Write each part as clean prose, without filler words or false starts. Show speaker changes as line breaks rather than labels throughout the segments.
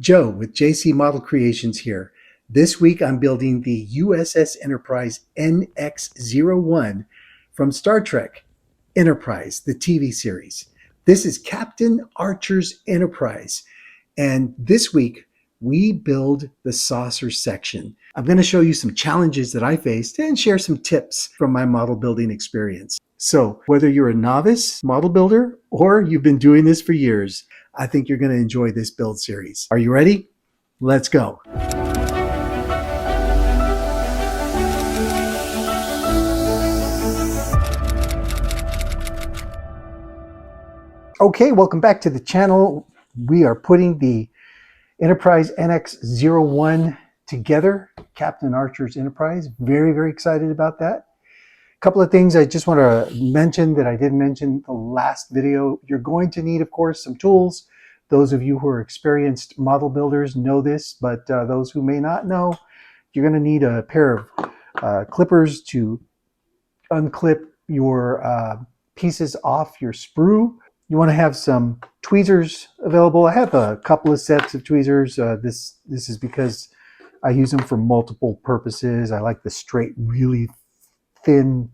Joe with JC Model Creations here. This week I'm building the USS Enterprise NX-01 from Star Trek Enterprise, the TV series. This is Captain Archer's Enterprise. And this week we build the saucer section. I'm going to show you some challenges that I faced and share some tips from my model building experience. So whether you're a novice model builder or you've been doing this for years, I think you're going to enjoy this build series. Are you ready? Let's go. Okay, welcome back to the channel. We are putting the Enterprise NX-01 together, Captain Archer's Enterprise. Very, very excited about that. A couple of things I just want to mention that I didn't mention in the last video. You're going to need, of course, some tools. Those of you who are experienced model builders know this, but those who may not know, you're going to need a pair of clippers to unclip your pieces off your sprue. You want to have some tweezers available. I have a couple of sets of tweezers. This is because I use them for multiple purposes. I like the straight, really thin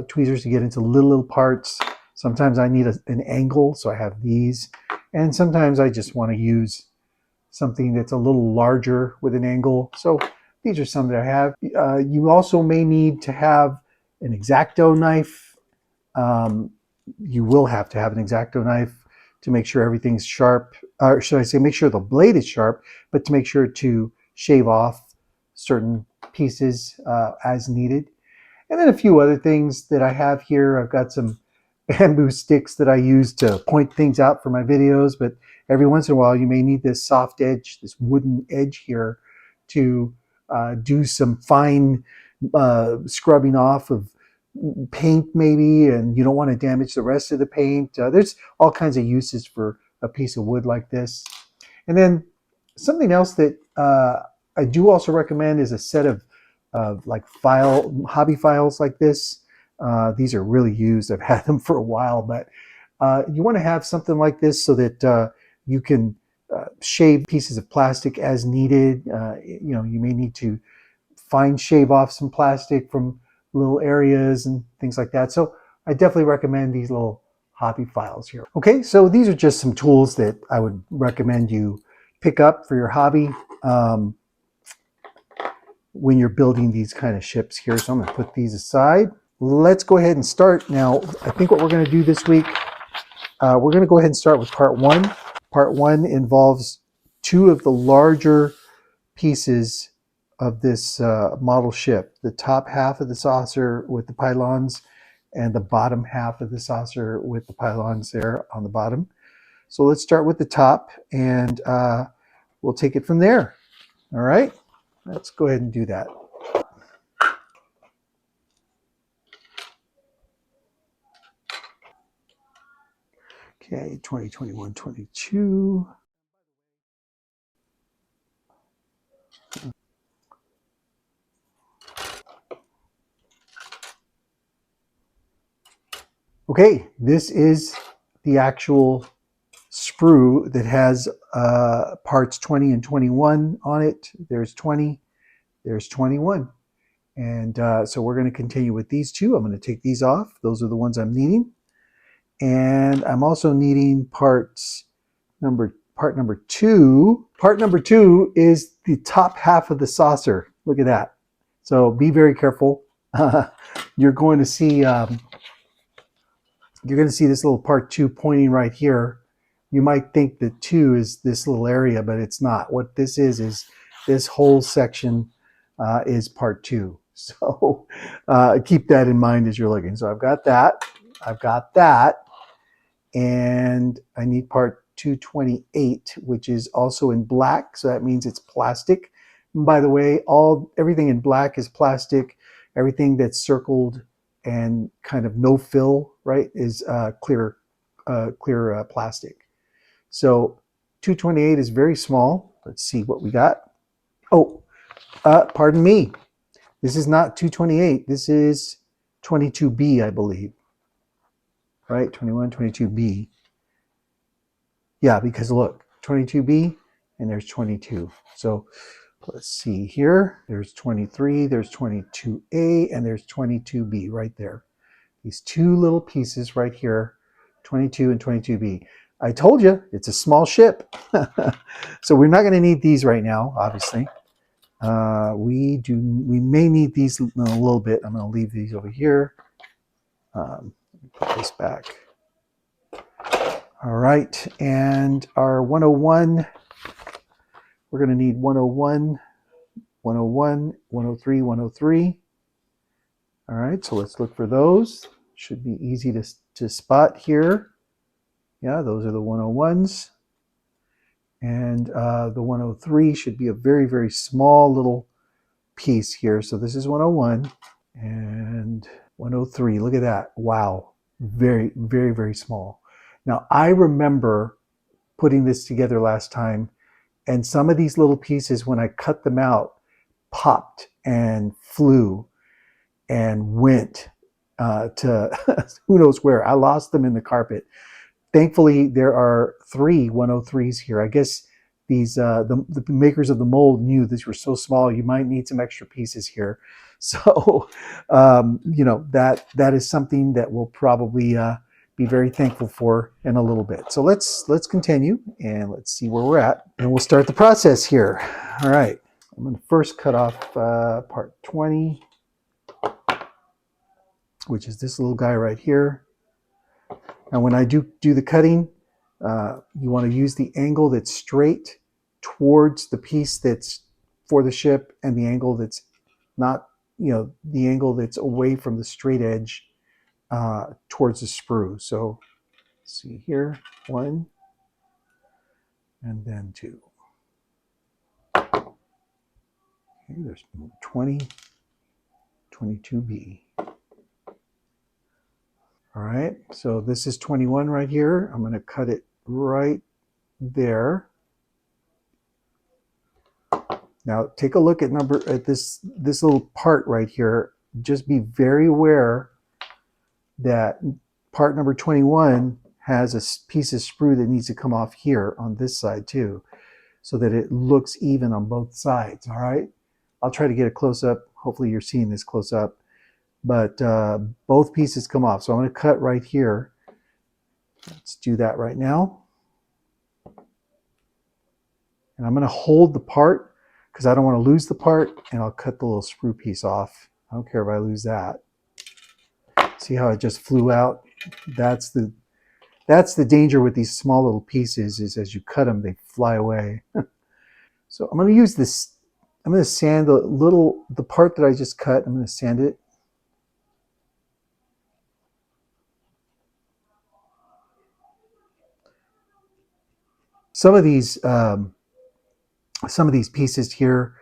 tweezers to get into little parts. Sometimes I need an angle, so I have these. And sometimes I just want to use something that's a little larger with an angle. So these are some that I have. You also may need to have an X-Acto knife. You will have to have an X-Acto knife to make sure everything's sharp, or should I say make sure the blade is sharp, but to make sure to shave off certain pieces as needed. And then a few other things that I have here. I've got some bamboo sticks that I use to point things out for my videos, but every once in a while you may need this soft edge, this wooden edge here to do some fine scrubbing off of paint maybe, and you don't want to damage the rest of the paint. There's all kinds of uses for a piece of wood like this. And then something else that I do also recommend is a set of like hobby files like this. These are really used. I've had them for a while, but you want to have something like this so that you can shave pieces of plastic as needed. You may need to fine shave off some plastic from little areas and things like that. So I definitely recommend these little hobby files here. Okay, so these are just some tools that I would recommend you pick up for your hobby when you're building these kind of ships here. So I'm going to put these aside. Let's go ahead and start. Now, I think what we're going to do this week, we're going to go ahead and start with part one. Part one involves two of the larger pieces of this model ship, the top half of the saucer with the pylons and the bottom half of the saucer with the pylons there on the bottom. So let's start with the top and we'll take it from there. All right, let's go ahead and do that. Okay, 2021, 22. Okay, this is the actual sprue that has parts 20 and 21 on it. There's 20, there's 21. And so we're going to continue with these two. I'm going to take these off. Those are the ones I'm needing. And I'm also needing part number two. Part number two is the top half of the saucer. Look at that. So be very careful. You're going to see this little part two pointing right here. You might think that two is this little area, but it's not. What this is this whole section is part two. So keep that in mind as you're looking. So I've got that, and I need part 228, which is also in black. So that means it's plastic. And by the way, everything in black is plastic. Everything that's circled and kind of no fill, right, is clear plastic. So 228 is very small. Let's see what we got. Oh, pardon me. This is not 228. This is 22B, I believe. Right, 21, 22B. Yeah, because look, 22B, and there's 22. So let's see here. There's 23, there's 22A, and there's 22B right there. These two little pieces right here, 22 and 22B. I told you, it's a small ship. So we're not going to need these right now, obviously. We may need these in a little bit. I'm going to leave these over here. Put this back. All right, and our 101, we're going to need 101, 101, 103, 103. All right, so let's look for those. Should be easy to spot here. Yeah, those are the 101s. And the 103 should be a very, very small little piece here. So this is 101 and 103. Look at that. Wow. Very, very, very small. Now, I remember putting this together last time, and some of these little pieces, when I cut them out, popped and flew and went to who knows where. I lost them in the carpet. Thankfully, there are 3 103s here. I guess these the makers of the mold knew these were so small, you might need some extra pieces here. So, you know, that is something that we'll probably be very thankful for in a little bit. So let's continue and let's see where we're at, and we'll start the process here. All right, I'm going to first cut off part 20, which is this little guy right here. And when I do the cutting, you want to use the angle that's straight towards the piece that's for the ship, and the angle that's not, you know, the angle that's away from the straight edge towards the sprue. So see here, 1 and then 2. Okay, there's 20, 22B. All right, so this is 21 right here. I'm going to cut it right there. Now take a look at this little part right here. Just be very aware that part number 21 has a piece of sprue that needs to come off here on this side too, so that it looks even on both sides. All right, I'll try to get a close up. Hopefully you're seeing this close up, but both pieces come off. So I'm going to cut right here. Let's do that right now. And I'm going to hold the part because I don't want to lose the part, and I'll cut the little sprue piece off. I don't care if I lose that. See how it just flew out? That's the danger with these small little pieces, is as you cut them, they fly away. So I'm going to use this. I'm going to sand the part that I just cut. I'm going to sand it. Some of these pieces here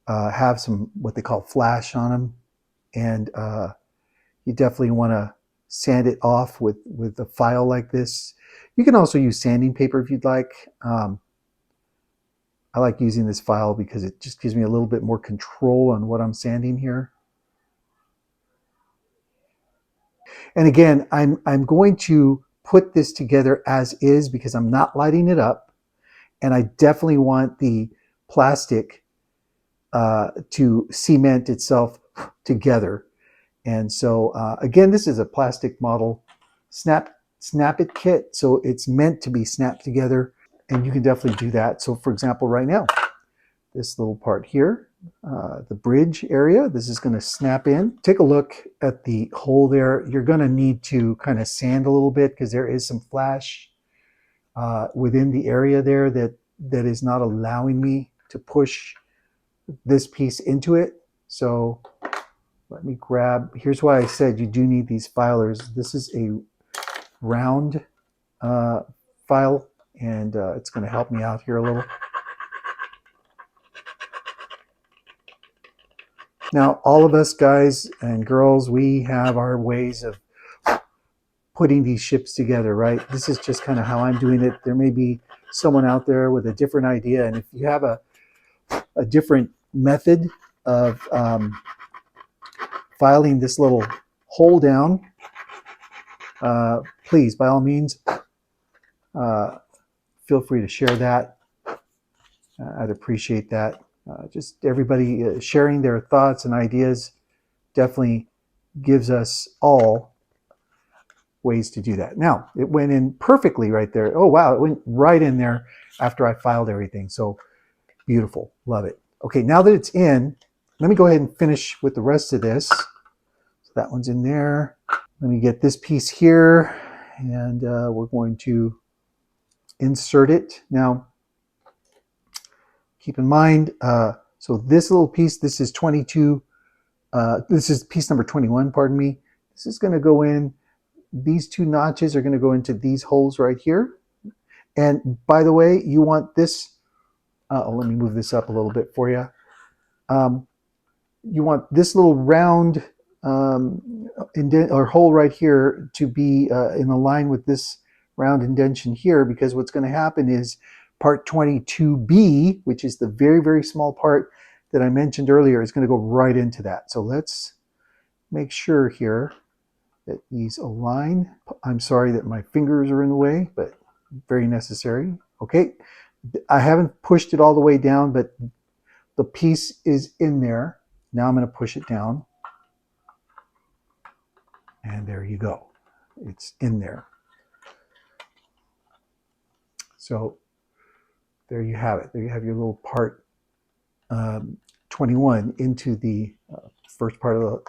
have some what they call flash on them, and you definitely want to sand it off with a file like this. You can also use sanding paper if you'd like. I like using this file because it just gives me a little bit more control on what I'm sanding here. And again, I'm going to put this together as is because I'm not lighting it up, and I definitely want the plastic to cement itself together. And so again, this is a plastic model snap it kit, so it's meant to be snapped together, and you can definitely do that. So for example, right now, this little part here, the bridge area, this is going to snap in. Take a look at the hole there. You're going to need to kind of sand a little bit because there is some flash within the area there that is not allowing me to push this piece into it. So let me grab, here's why I said you do need these filers. This is a round file, and it's going to help me out here a little. Now, all of us guys and girls, we have our ways of putting these ships together, right? This is just kind of how I'm doing it. There may be someone out there with a different idea, and if you have a different method of filing this little hole down, please, by all means, feel free to share that. I'd appreciate that. Just everybody sharing their thoughts and ideas definitely gives us all ways to do that. Now, it went in perfectly right there. Oh, wow, it went right in there after I filed everything. So beautiful. Love it. Okay, now that it's in, let me go ahead and finish with the rest of this. So that one's in there. Let me get this piece here, and we're going to insert it. Now, keep in mind, so this little piece, this is 22, this is piece number 21, pardon me. This is going to go in, these two notches are going to go into these holes right here. And by the way, you want this, let me move this up a little bit for you. You want this little round indent or hole right here to be in line with this round indentation here, because what's going to happen is part 22B, which is the very, very small part that I mentioned earlier, is going to go right into that. So let's make sure here that these align. I'm sorry that my fingers are in the way, but very necessary. Okay, I haven't pushed it all the way down, but the piece is in there. Now I'm going to push it down. And there you go. It's in there. So there you have it. There you have your little part 21 into the first part of the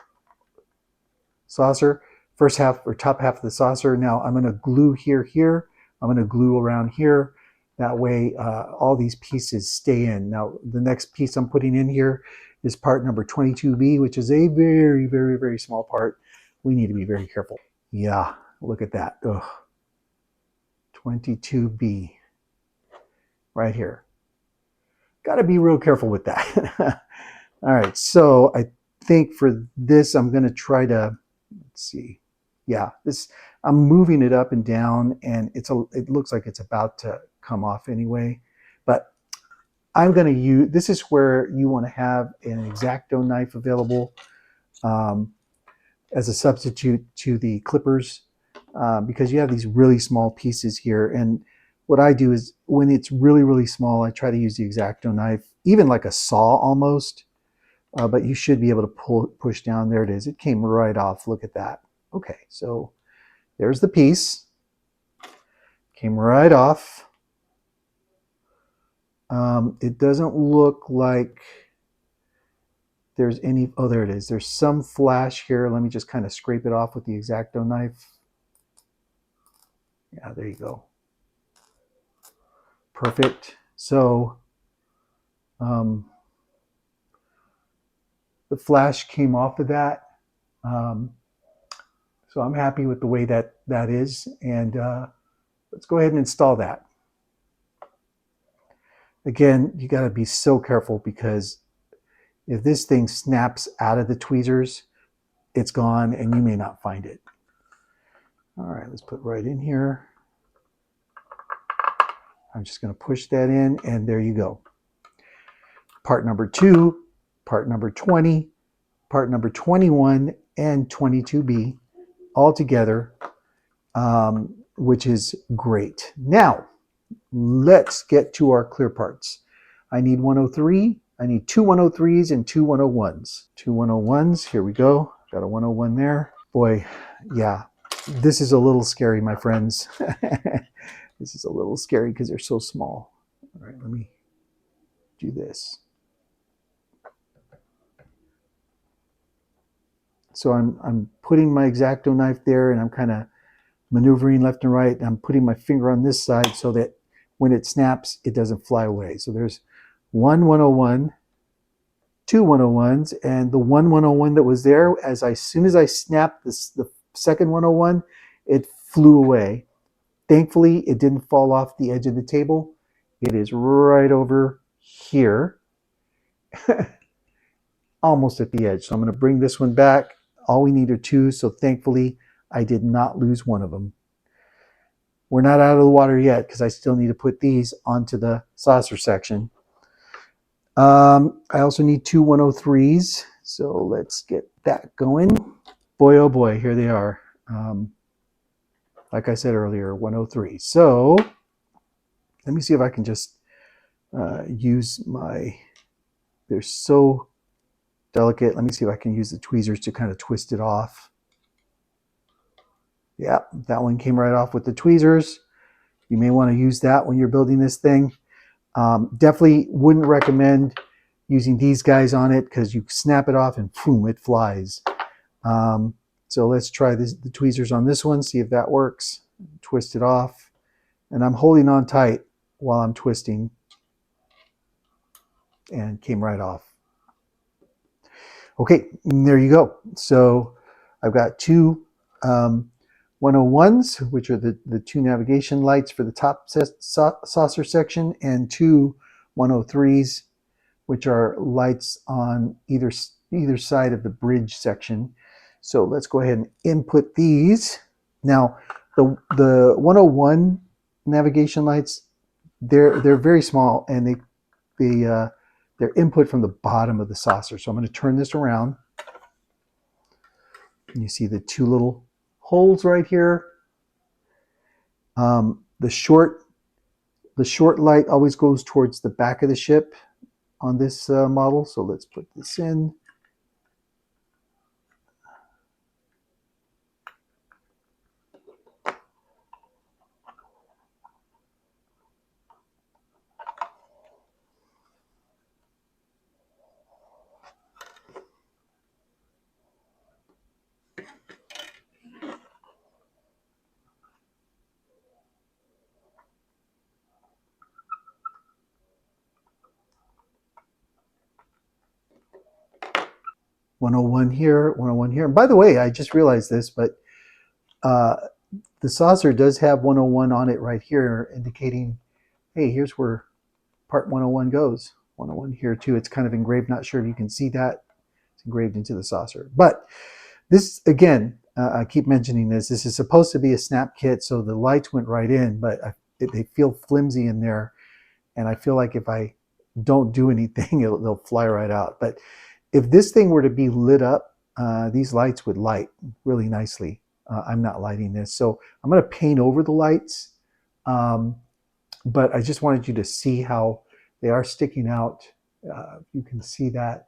saucer, first half or top half of the saucer. Now I'm going to glue here. I'm going to glue around here. That way all these pieces stay in. Now the next piece I'm putting in here is part number 22B, which is a very, very, very small part. We need to be very careful. Yeah, look at that. Ugh. 22B right here. Got to be real careful with that. All right, so I think for this, I'm going to try to, let's see. Yeah, this, I'm moving it up and down, and it looks like it's about to come off anyway. But I'm going to use, this is where you want to have an X-Acto knife available as a substitute to the clippers, because you have these really small pieces here. And what I do is when it's really, really small, I try to use the X-Acto knife, even like a saw almost. But you should be able to push down. There it is. It came right off. Look at that. Okay, so there's the piece. Came right off. It doesn't look like there's any, oh, there it is. There's some flash here. Let me just kind of scrape it off with the X-Acto knife. Yeah, there you go. Perfect. So the flash came off of that. So I'm happy with the way that is. And let's go ahead and install that. Again, you got to be so careful, because if this thing snaps out of the tweezers, it's gone and you may not find it. All right, let's put right in here. I'm just going to push that in, and there you go. Part number 2, part number 20, part number 21, and 22B all together, which is great. Now, let's get to our clear parts. I need 103. I need two 103s and two 101s. Two 101s. Here we go. Got a 101 there. Boy, yeah, this is a little scary, my friends. This is a little scary because they're so small. All right, let me do this. So I'm putting my X-Acto knife there, and I'm kind of maneuvering left and right. I'm putting my finger on this side so that when it snaps, it doesn't fly away. So there's one 101, two 101s, and the one 101 that was there, as soon as I snapped the second 101, it flew away. Thankfully, it didn't fall off the edge of the table. It is right over here, almost at the edge. So I'm going to bring this one back. All we need are two, so thankfully, I did not lose one of them. We're not out of the water yet, because I still need to put these onto the saucer section. I also need two 103s, so let's get that going. Boy, oh boy, here they are. Like I said earlier, 103. So let me see if I can just use my, they're so delicate. Let me see if I can use the tweezers to kind of twist it off. Yeah, that one came right off with the tweezers. You may want to use that when you're building this thing. Definitely wouldn't recommend using these guys on it because you snap it off and boom, it flies. So let's try this, the tweezers on this one, see if that works. Twist it off. And I'm holding on tight while I'm twisting, and came right off. Okay, there you go. So I've got two 101s, which are the two navigation lights for the top saucer section, and two 103s, which are lights on either side of the bridge section. So let's go ahead and input these. Now, the 101 navigation lights, they're very small, and they're input from the bottom of the saucer. So I'm going to turn this around. And you see the two little holes right here. The short light always goes towards the back of the ship on this model. So let's put this in. "101 here, 101 here." And by the way, I just realized this, but the saucer does have 101 on it right here, indicating, hey, here's where part 101 goes. 101 here too. It's kind of engraved. Not sure if you can see that. It's engraved into the saucer. But this, again, I keep mentioning this. This is supposed to be a snap kit, so the lights went right in, but they feel flimsy in there. And I feel like if I don't do anything, they'll fly right out. But if this thing were to be lit up, these lights would light really nicely. I'm not lighting this. So I'm going to paint over the lights. But I just wanted you to see how they are sticking out. You can see that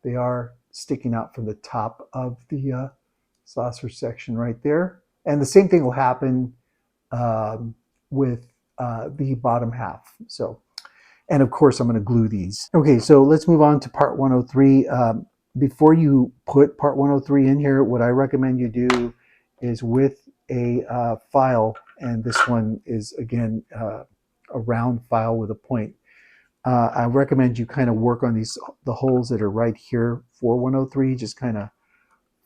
they are sticking out from the top of the saucer section right there. And the same thing will happen with the bottom half. So, and of course, I'm going to glue these. Okay, so let's move on to part 103. Before you put part 103 in here, what I recommend you do is with a file, and this one is, again, a round file with a point. I recommend you kind of work on the holes that are right here for 103. Just kind of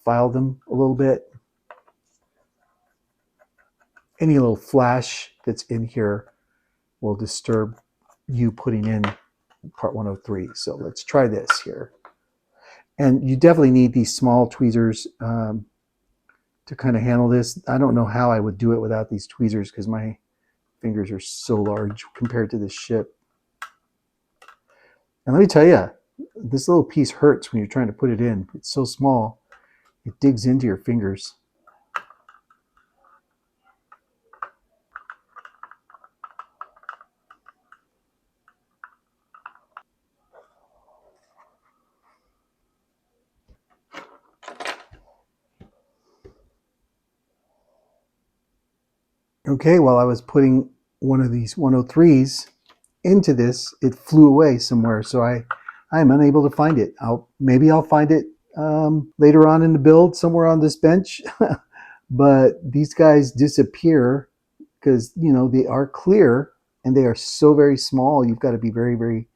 file them a little bit. Any little flash that's in here will disturb you putting in part 103. So let's try this here. And you definitely need these small tweezers to kind of handle this. I don't know how I would do it without these tweezers because my fingers are so large compared to this ship. And let me tell you, this little piece hurts when you're trying to put it in. It's so small, it digs into your fingers. Okay, while I was putting one of these 103s into this, it flew away somewhere, so I'm unable to find it. Maybe I'll find it later on in the build somewhere on this bench, but these guys disappear because, you know, they are clear and they are so very small. You've got to be very, very,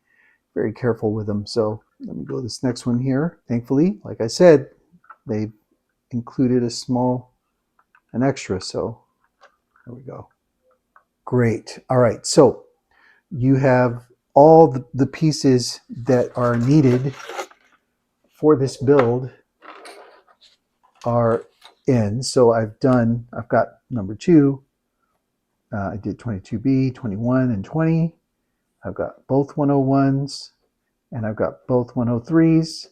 very careful with them. So let me go to this next one here. Thankfully, like I said, they've included an extra, so there we go. Great. All right, so you have all the pieces that are needed for this build are in. So I've got number 2. I did 22B, 21, and 20. I've got both 101s, and I've got both 103s.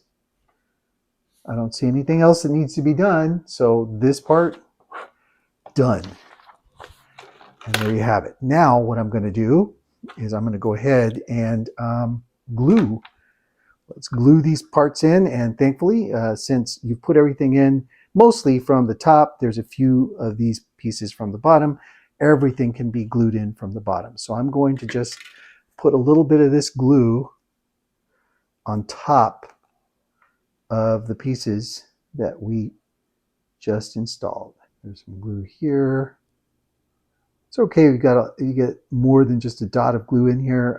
I don't see anything else that needs to be done. So this part, done. And there you have it. Now what I'm going to do is I'm going to go ahead and glue. Let's glue these parts in, and thankfully, since you've put everything in mostly from the top, there's a few of these pieces from the bottom. Everything can be glued in from the bottom. So I'm going to just put a little bit of this glue on top of the pieces that we just installed. There's some glue here. It's okay, you get more than just a dot of glue in here.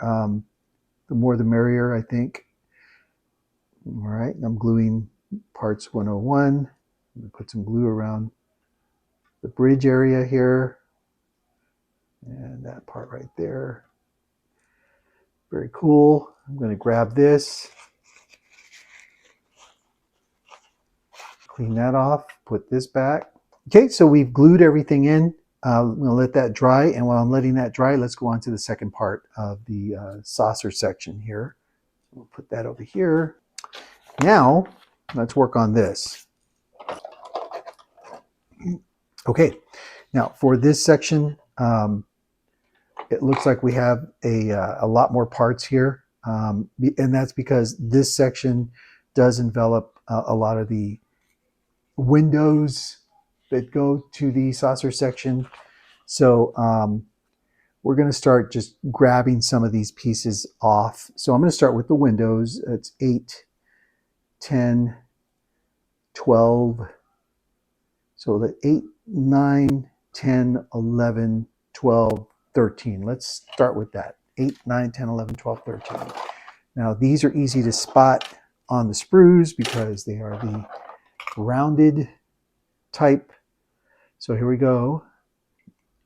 The more the merrier, I think. All right, I'm gluing parts 101. I'm going to put some glue around the bridge area here. And that part right there. Very cool. I'm going to grab this, clean that off, put this back. Okay, so we've glued everything in. I'm going to let that dry, and while I'm letting that dry, let's go on to the second part of the saucer section here. We'll put that over here. Now, let's work on this. Okay, now for this section, it looks like we have a lot more parts here, and that's because this section does envelop a lot of the windows that go to the saucer section. So we're going to start just grabbing some of these pieces off. So I'm going to start with the windows. It's 8, 10, 12. So the 8, 9, 10, 11, 12, 13. Let's start with that. 8, 9, 10, 11, 12, 13. Now these are easy to spot on the sprues because they are the rounded type. So here we go.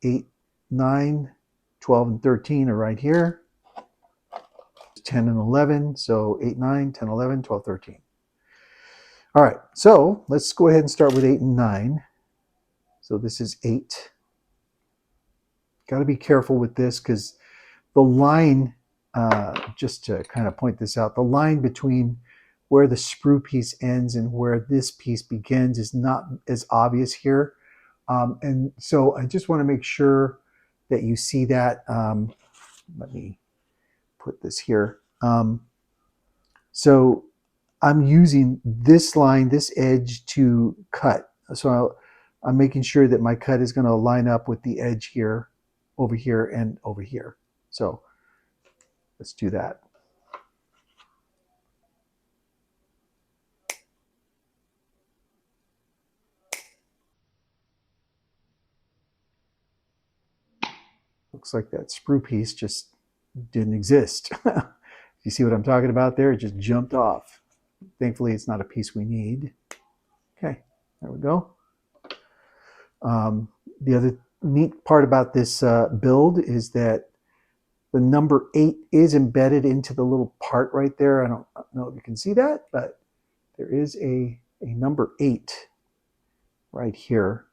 8, 9, 12, and 13 are right here. 10 and 11. So 8, 9, 10, 11, 12, 13. All right. So let's go ahead and start with 8 and 9. So this is 8. Got to be careful with this because the line, just to kind of point this out, the line between where the sprue piece ends and where this piece begins is not as obvious here. And so I just want to make sure that you see that. Let me put this here. So I'm using this line, this edge to cut. So I'm making sure that my cut is going to line up with the edge here, over here, and over here. So let's do that. Looks like that sprue piece just didn't exist. You see what I'm talking about there? It just jumped off. Thankfully, it's not a piece we need. Okay, there we go. The other neat part about this build is that the number 8 is embedded into the little part right there. I don't know if you can see that, but there is a number 8 right here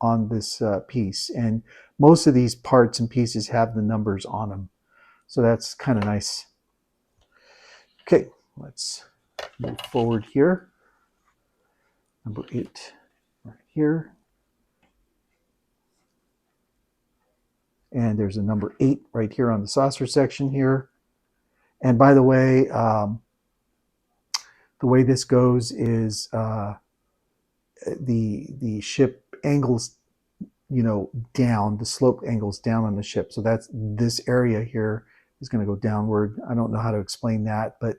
on this piece. And most of these parts and pieces have the numbers on them. So that's kind of nice. Okay, let's move forward here. Number 8 right here. And there's a number 8 right here on the saucer section here. And by the way this goes is the ship angles, down. The slope angles down on the ship. So that's this area here is going to go downward. I don't know how to explain that, but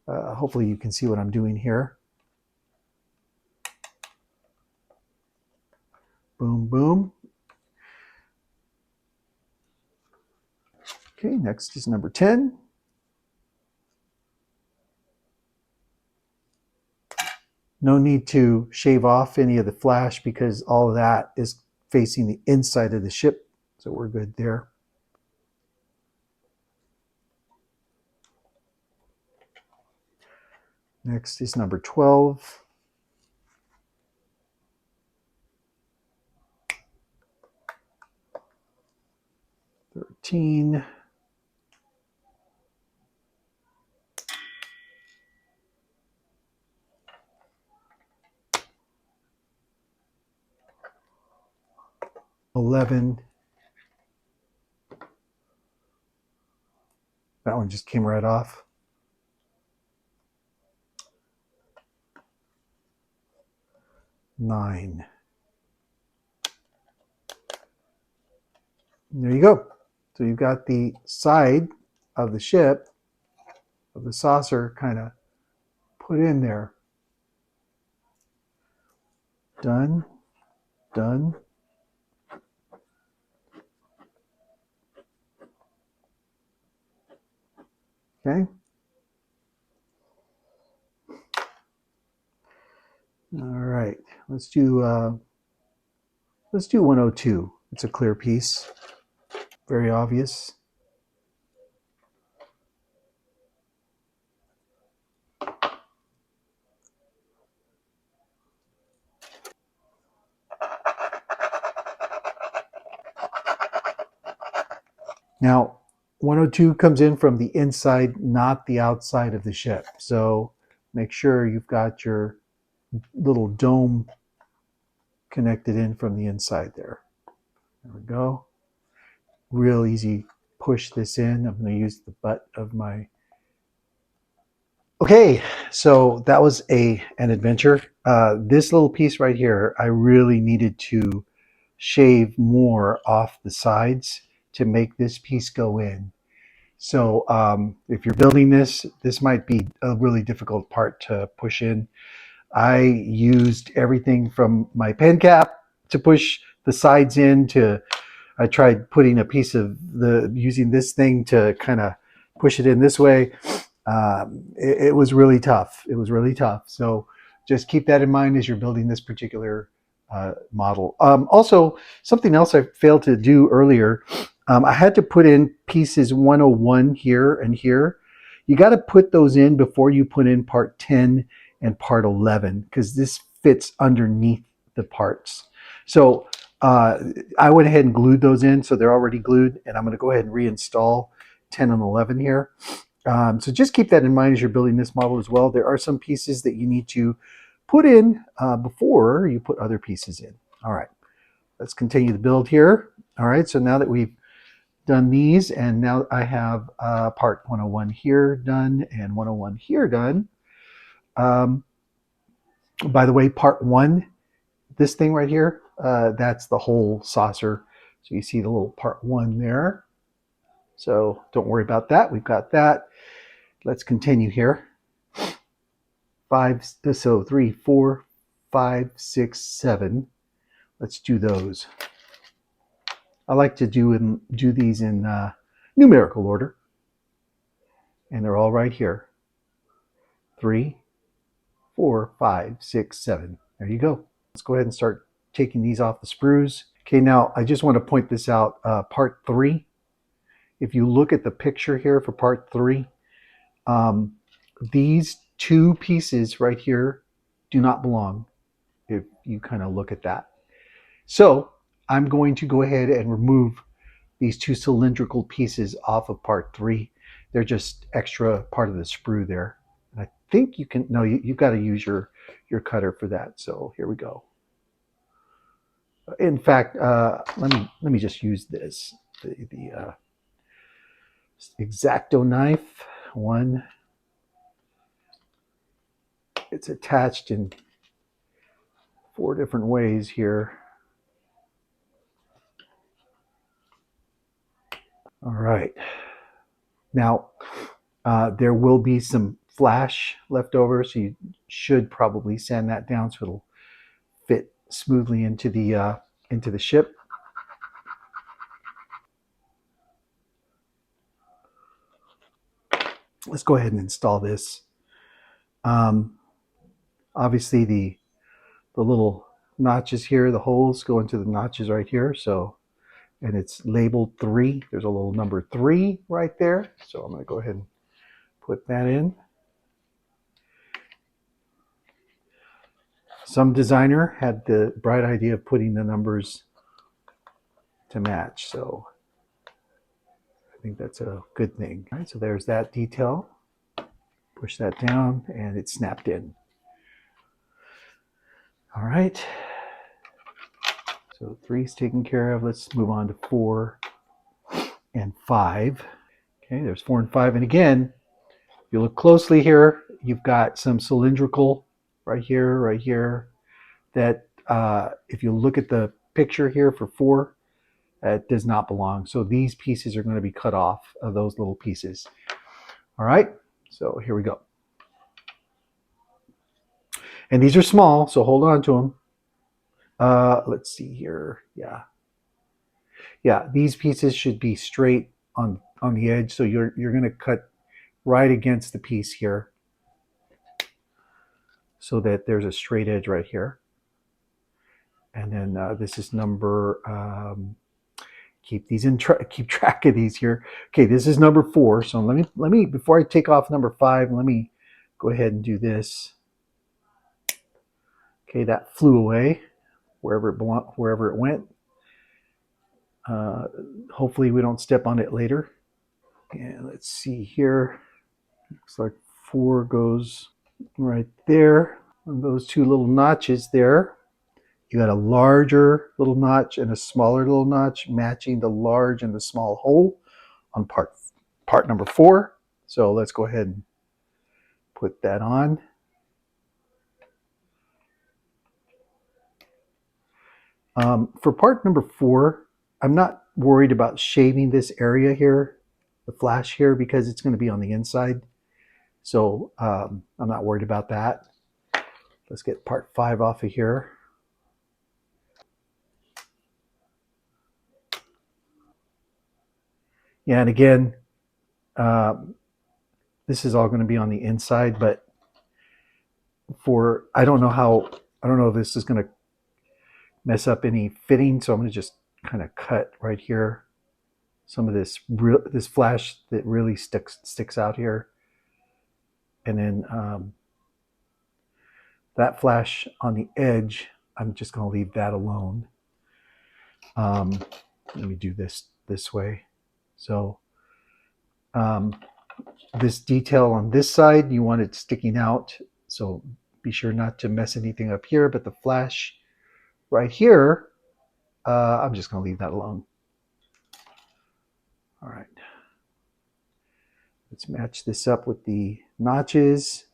hopefully you can see what I'm doing here. Boom, boom. Okay, next is number 10. No need to shave off any of the flash because all of that is facing the inside of the ship. So we're good there. Next is number 12. $13. 11. one just came right off. Nine. And there you go. So you've got the side of the ship, of the saucer, kind of put in there. Done. Done. Okay. All right. Let's do 102. It's a clear piece. Very obvious. Now, 102 comes in from the inside, not the outside of the ship. So make sure you've got your little dome connected in from the inside there. There we go. Real easy. Push this in. I'm going to use the butt of my... Okay, so that was an adventure. This little piece right here, I really needed to shave more off the sides to make this piece go in. So if you're building this, this might be a really difficult part to push in. I used everything from my pen cap to push the sides in to I tried putting a piece of using this thing to kind of push it in this way. It was really tough. It was really tough. So just keep that in mind as you're building this particular model. Also, something else I failed to do earlier, I had to put in pieces 101 here and here. You got to put those in before you put in part 10 and part 11 because this fits underneath the parts. So I went ahead and glued those in, so they're already glued, and I'm going to go ahead and reinstall 10 and 11 here. So just keep that in mind as you're building this model as well. There are some pieces that you need to put in before you put other pieces in. All right, let's continue the build here. All right, so now that we've done these, and now I have part 101 here done and 101 here done. By the way, part 1, this thing right here, that's the whole saucer. So you see the little part 1 there. So don't worry about that. We've got that. Let's continue here. 3, 4, 5, 6, 7. Let's do those. I like to do these in numerical order. And they're all right here. 3, 4, 5, 6, 7. There you go. Let's go ahead and start taking these off the sprues. Okay, now I just want to point this out. Part 3, if you look at the picture here for part 3, these two pieces right here do not belong if you kind of look at that. So I'm going to go ahead and remove these two cylindrical pieces off of part 3. They're just extra part of the sprue there. And I think you can, no, you've got to use your cutter for that. So here we go. In fact, let me just use this, the X-Acto knife. One, it's attached in 4 different ways here. All right. Now, there will be some flash left over, so you should probably sand that down so it'll fit smoothly into the ship. Let's go ahead and install this. Obviously, the little notches here, the holes go into the notches right here. So, and it's labeled 3. There's a little number 3 right there. So I'm going to go ahead and put that in. Some designer had the bright idea of putting the numbers to match. So I think that's a good thing. All right, so there's that detail. Push that down and it snapped in. All right. So 3 is taken care of. Let's move on to 4 and 5. Okay, there's 4 and 5. And again, if you look closely here, you've got some cylindrical right here, that if you look at the picture here for 4, that does not belong. So these pieces are going to be cut off of those little pieces. All right, so here we go. And these are small, so hold on to them. Let's see here. Yeah, these pieces should be straight on the edge. So you're going to cut right against the piece here, so that there's a straight edge right here. And then this is number. Keep track of these here. Okay, this is number 4. So let me before I take off number 5, let me go ahead and do this. Okay, that flew away wherever it went. Hopefully we don't step on it later. And let's see here. Looks like 4 goes right there. And those 2 little notches there. You got a larger little notch and a smaller little notch matching the large and the small hole on part number 4. So let's go ahead and put that on. For part number 4, I'm not worried about shaving this area here, the flash here, because it's going to be on the inside. So I'm not worried about that. Let's get part 5 off of here. Yeah, and again, this is all going to be on the inside, but I don't know if this is going to mess up any fitting, so I'm going to just kind of cut right here some of this flash that really sticks out here, and then that flash on the edge, I'm just going to leave that alone. Let me do this way. So this detail on this side, you want it sticking out, so be sure not to mess anything up here, but the flash right here, I'm just going to leave that alone. All right. Let's match this up with the notches.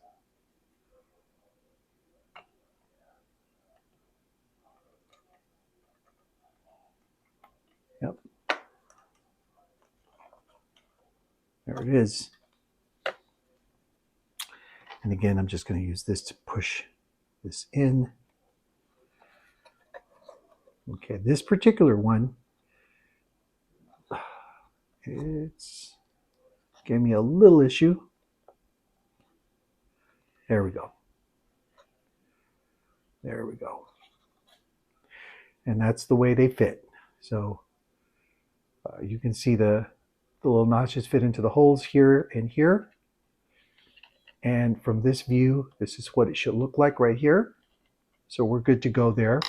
Yep. There it is. And again, I'm just going to use this to push this in. Okay, this particular one, it's gave me a little issue. There we go. There we go. And that's the way they fit. So you can see the little notches fit into the holes here and here. And from this view, this is what it should look like right here. So we're good to go there.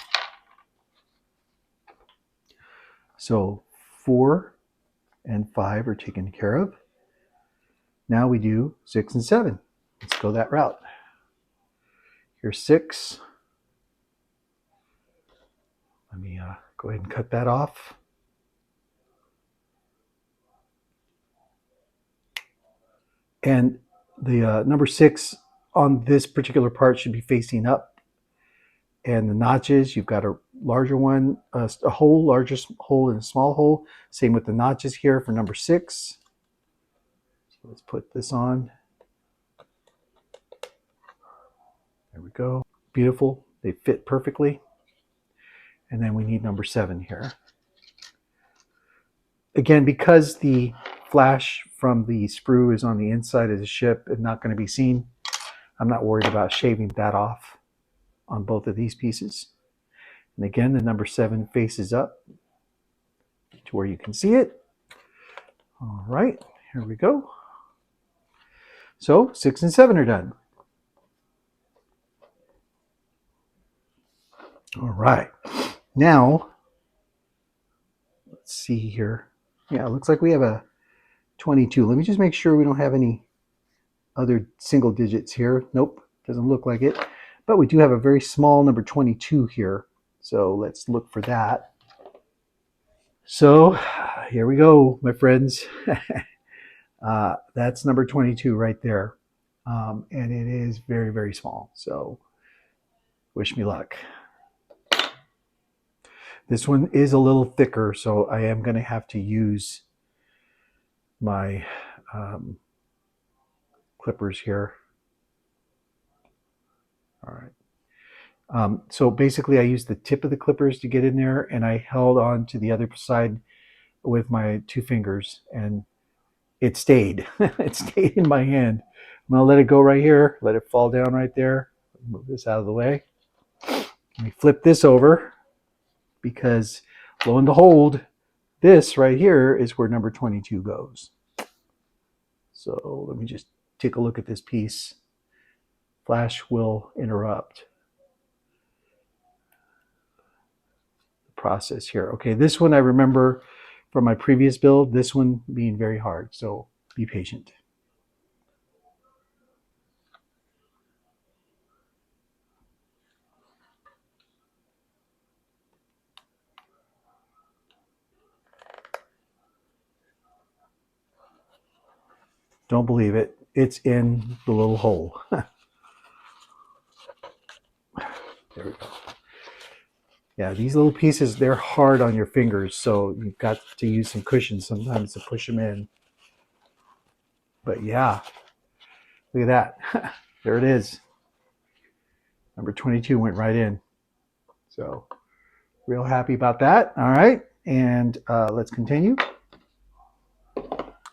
So 4 and 5 are taken care of. Now we do 6 and 7. Let's go that route. Here's 6. Let me go ahead and cut that off. And the number 6 on this particular part should be facing up. And the notches, you've got a larger one, a hole, larger hole and a small hole. Same with the notches here for number 6. So let's put this on. There we go. Beautiful. They fit perfectly. And then we need number 7 here. Again, because the flash from the sprue is on the inside of the ship and not going to be seen, I'm not worried about shaving that off on both of these pieces. And again, the number 7 faces up to where you can see it. All right, here we go. So 6 and 7 are done. All right, now let's see here. Yeah, it looks like we have a 22. Let me just make sure we don't have any other single digits here. Nope, doesn't look like it. But we do have a very small number 22 here. So let's look for that. So here we go, my friends. That's number 22 right there. And it is very, very small. So wish me luck. This one is a little thicker, so I am going to have to use my clippers here. All right. So basically I used the tip of the clippers to get in there, and I held on to the other side with my 2 fingers, and it stayed. It stayed in my hand. I'm going to let it go right here. Let it fall down right there. Move this out of the way. Let me flip this over, because lo and behold, this right here is where number 22 goes. So let me just take a look at this piece. Flash will interrupt the process here. Okay, this one I remember from my previous build, this one being very hard, so be patient. Don't believe it. It's in the little hole. There we go. Yeah, these little pieces, they're hard on your fingers, so you've got to use some cushion sometimes to push them in. But yeah, look at that. There it is. Number 22 went right in. So real happy about that. All right, and let's continue.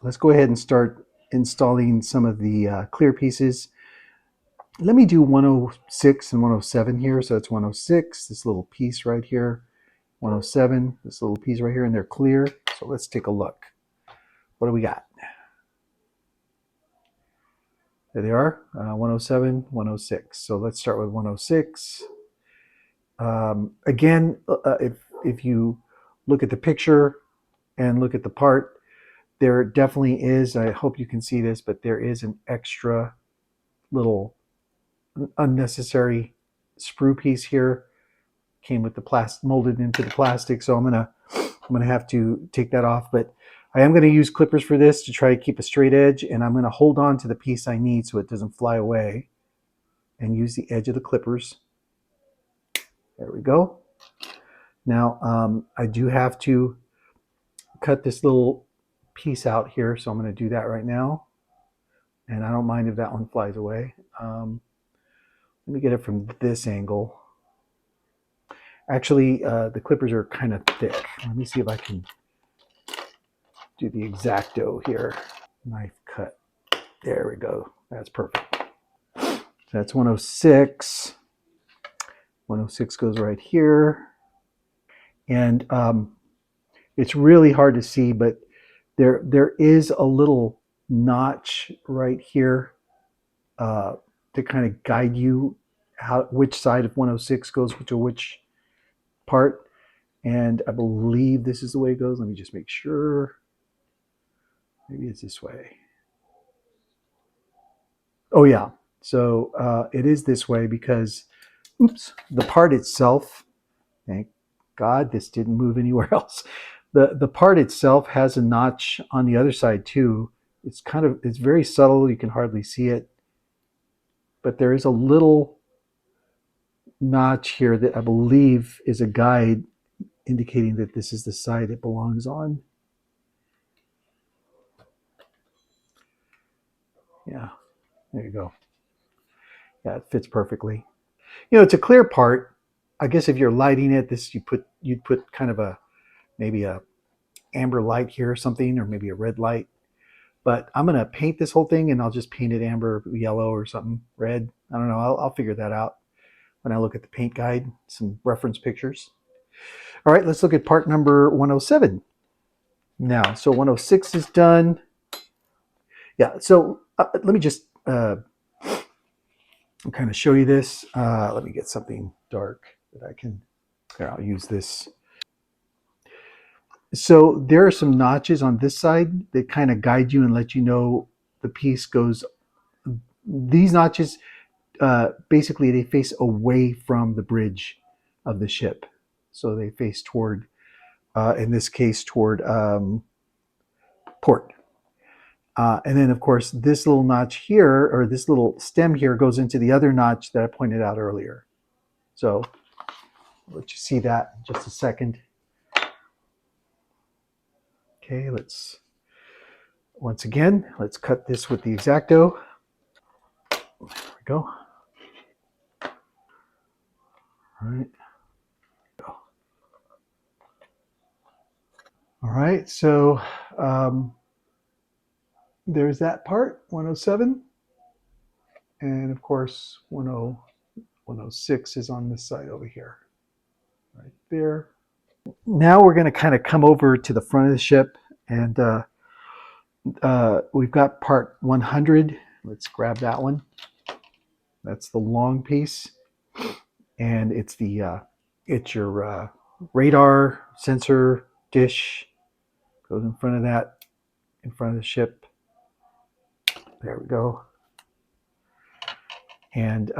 Let's go ahead and start installing some of the clear pieces. Let me do 106 and 107 here. So that's 106, this little piece right here. 107, this little piece right here, and they're clear. So let's take a look. What do we got? There they are, 107, 106. So let's start with 106. Again, if you look at the picture and look at the part, there definitely is, I hope you can see this, but there is an extra little unnecessary sprue piece here. Came with the plastic, molded into the plastic, so I'm gonna have to take that off. But I am gonna use clippers for this to try to keep a straight edge, and I'm gonna hold on to the piece I need so it doesn't fly away, and use the edge of the clippers. There we go. Now I do have to cut this little piece out here, so I'm going to do that right now. And I don't mind if that one flies away. Let me get it from this angle. Actually, the clippers are kind of thick. Let me see if I can do the X-Acto here. Knife cut. There we go. That's perfect. So that's 106. 106 goes right here. And it's really hard to see, but there is a little notch right here to kind of guide you which side of 106 goes to which part. And I believe this is the way it goes. Let me just make sure. Maybe it's this way. Oh yeah. So it is this way because, oops, the part itself, thank God this didn't move anywhere else. The part itself has a notch on the other side too. It's very subtle. You can hardly see it. But there is a little notch here that I believe is a guide indicating that this is the side it belongs on. Yeah, there you go. Yeah, it fits perfectly. You know, it's a clear part. I guess if you're lighting it, you'd put kind of maybe a amber light here or something, or maybe a red light. But I'm gonna paint this whole thing, and I'll just paint it amber, yellow, or something, red. I don't know. I'll figure that out when I look at the paint guide, some reference pictures. All right, let's look at part number 107 now. So 106 is done. Yeah, so let me just kind of show you this. Let me get something dark that I can, here, I'll use this. So there are some notches on this side that kind of guide you and let you know the piece goes. These notches, basically they face away from the bridge of the ship. So they face toward, in this case, toward port. And then, of course, this little notch here, or this little stem here, goes into the other notch that I pointed out earlier. So I'll let you see that in just a second. Okay, once again, let's cut this with the X-Acto. There we go. All right. All right, so there's that part, 107. And of course, 106 is on this side over here, right there. Now we're going to kind of come over to the front of the ship, and we've got part 100. Let's grab that one. That's the long piece, and it's your radar sensor dish. Goes in front of that, in front of the ship. There we go. And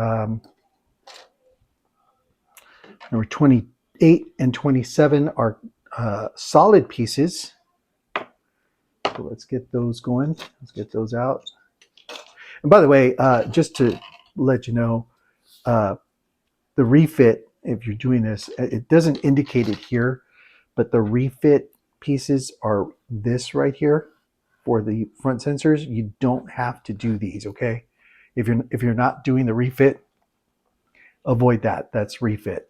number 28 and 27 are solid pieces. So let's get those going. Let's get those out. And by the way, just to let you know, the refit, if you're doing this, it doesn't indicate it here, but the refit pieces are this right here for the front sensors. You don't have to do these, okay? If you're not doing the refit, avoid that. That's refit.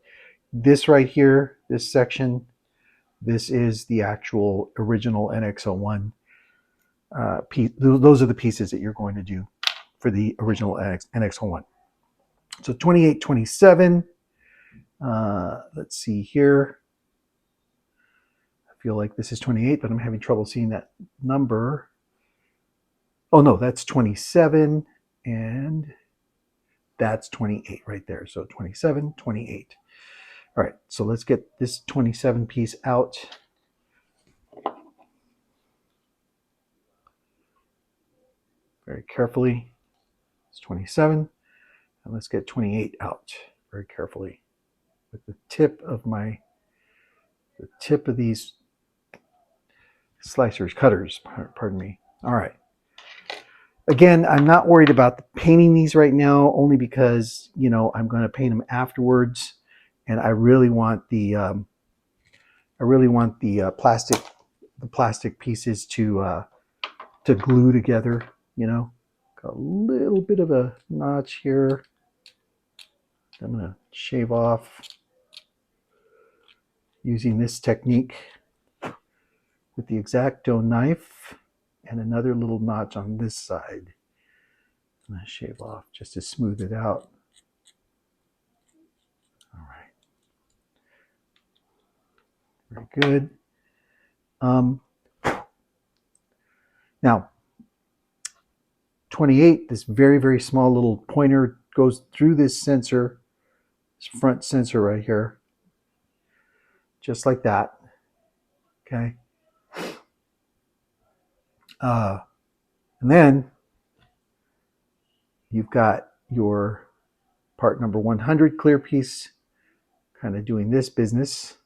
This right here, this section, this is the actual original NX-01 piece. Those are the pieces that you're going to do for the original NX-01. So 28, 27. Let's see here. I feel like this is 28, but I'm having trouble seeing that number. Oh no, that's 27, and that's 28 right there. So 27, 28. All right, so let's get this 27 piece out. Very carefully. It's 27. And let's get 28 out very carefully with the tip of these cutters, pardon me. All right. Again, I'm not worried about painting these right now, only because, I'm going to paint them afterwards, and I really want the plastic pieces to glue together. Got a little bit of a notch here. I'm going to shave off using this technique with the X-Acto knife, and another little notch on this side. I'm going to shave off just to smooth it out. All right. Very good. Now, 28, this very, very small little pointer goes through this sensor, this front sensor right here, just like that. Okay. And then you've got your part number 100 clear piece kind of doing this business.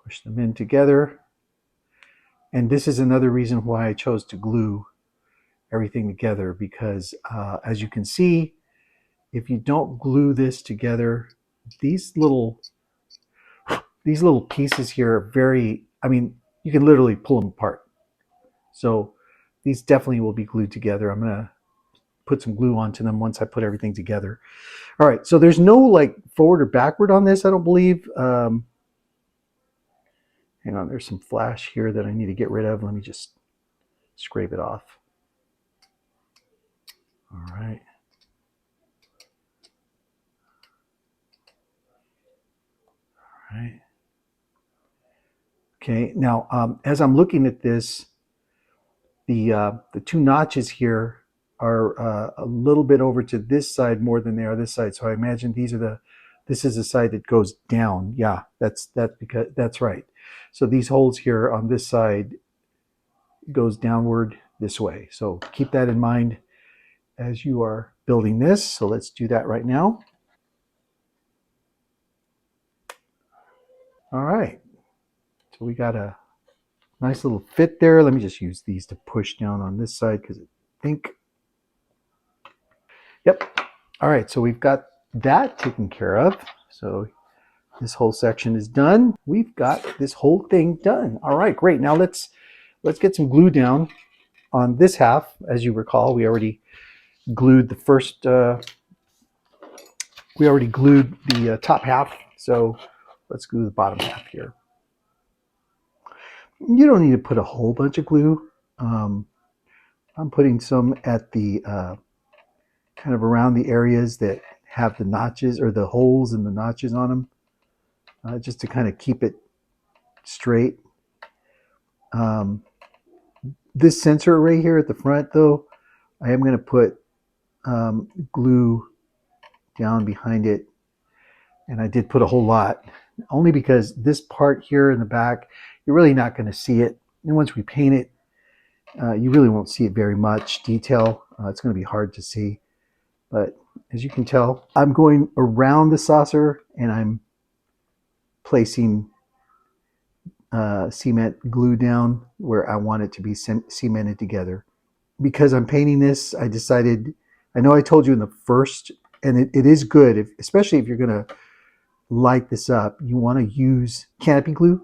Push them in together. And this is another reason why I chose to glue everything together, because as you can see, if you don't glue this together, these little pieces here are very, you can literally pull them apart. So these definitely will be glued together. I'm going to put some glue onto them once I put everything together. All right, so there's no like forward or backward on this, I don't believe. Hang on, there's some flash here that I need to get rid of. Let me just scrape it off. All right. All right. Okay, now as I'm looking at this, the two notches here are a little bit over to this side more than they are this side. So I imagine this is the side that goes down. Yeah, that's right. So these holes here on this side goes downward this way. So keep that in mind as you are building this. So let's do that right now. All right. So we got a Nice little fit there. Let me just use these to push down on this side because I think, yep. All right, so we've got that taken care of. So this whole section is done. We've got this whole thing done. All right, great. Now let's get some glue down on this half. As you recall, we already glued the first, we already glued the top half. So let's glue the bottom half here. You don't need to put a whole bunch of glue. I'm putting some at the kind of around the areas that have the notches or the holes and the notches on them, just to kind of keep it straight. This sensor array here at the front, though, I am going to put glue down behind it, and I did put a whole lot, only because this part here in the back, you're really not going to see it. And once we paint it, you really won't see it very much detail. It's going to be hard to see. But as you can tell, I'm going around the saucer and I'm placing cement glue down where I want it to be cemented together. Because I'm painting this, I decided, I know I told you in the first, and it is good, especially if you're going to light this up, you want to use canopy glue.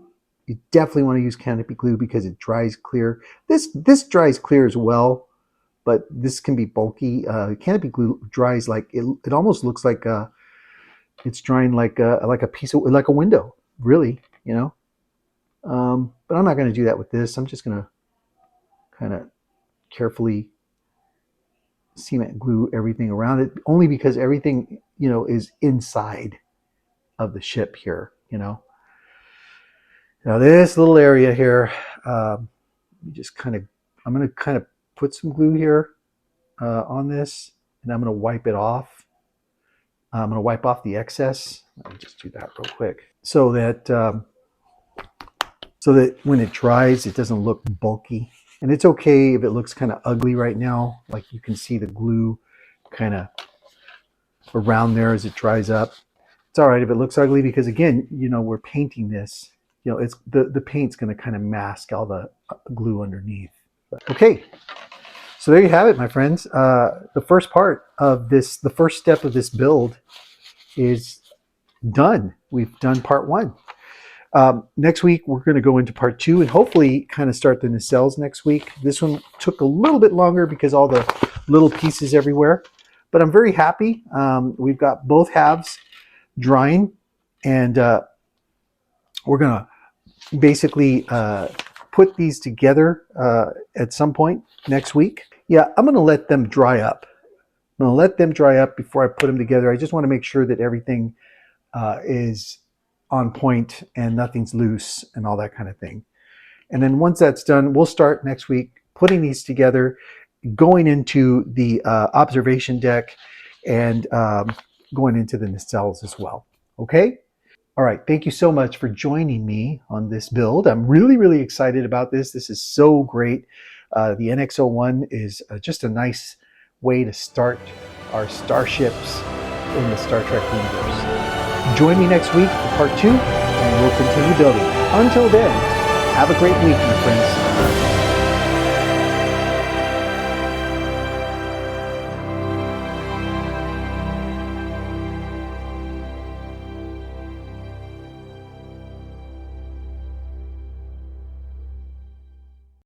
You definitely want to use canopy glue because it dries clear. This dries clear as well, but this can be bulky. Canopy glue dries like it almost looks like it's drying like a piece of like a window, really, you know. But I'm not going to do that with this. I'm just going to kind of carefully cement glue everything around it, only because everything, you know, is inside of the ship here, you know. Now this little area here, you just kind of, I'm going to kind of put some glue here on this, and I'm going to wipe it off. I'm going to wipe off the excess. Let me just do that real quick, so that when it dries, it doesn't look bulky. And it's okay if it looks kind of ugly right now, like you can see the glue kind of around there as it dries up. It's all right if it looks ugly, because again, you know, we're painting this. You know, it's the paint's going to kind of mask all the glue underneath. Okay, so there you have it, my friends. The first part of this, the first step of this build is done. We've done part one. Next week, we're going to go into part two and hopefully kind of start the nacelles next week. This one took a little bit longer because all the little pieces everywhere, but I'm very happy. We've got both halves drying, and we're going to basically put these together at some point next week. Yeah, I'm going to let them dry up. I'm going to let them dry up before I put them together. I just want to make sure that everything is on point and nothing's loose and all that kind of thing. And then once that's done, we'll start next week putting these together, going into the observation deck, and going into the nacelles as well. Okay? All right, thank you so much for joining me on this build. I'm really, really excited about this. This is so great. The NX-01 is just a nice way to start our starships in the Star Trek universe. Join me next week for part two, and we'll continue building. Until then, have a great week, my friends.